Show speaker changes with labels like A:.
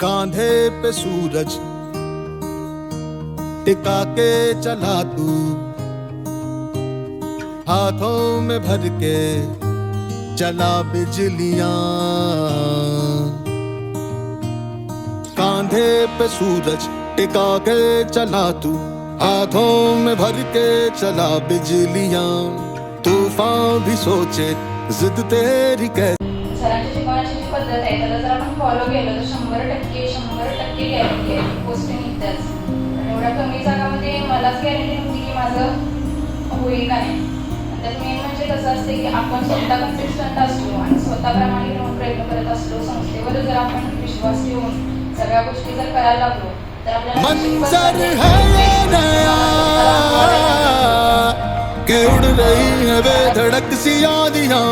A: कांधे पे सूरज टिका के चला तू, हाथों में भर के चला बिजलियां। कांधे पे सूरज टिका के चला तू, हाथों में भर के चला बिजलियां। तूफान भी सोचे जिद तेरी कैसे।
B: सरांच्या शिकवण्याची जी पद्धत आहे त्याला जर आपण फॉलो केलं तर 100% गॅरंटी आहे गोष्टी निघतात. एवढ्या कमी जागामध्ये मलाच गॅरंटी नव्हती की माझं होईल का नाही. आणि त्यात मेन म्हणजे कसं असते की आपण स्वतः कन्सिस्टंट असलो आणि स्वतः प्रामाणिक राहून प्रयत्न करत असलो, संस्थेवर जर आपण विश्वास ठेवून सगळ्या गोष्टी जर करायला लागलो तर आपल्याला
A: मंजर है ये नया कि उड़ रही है बेधड़क सी यादियां।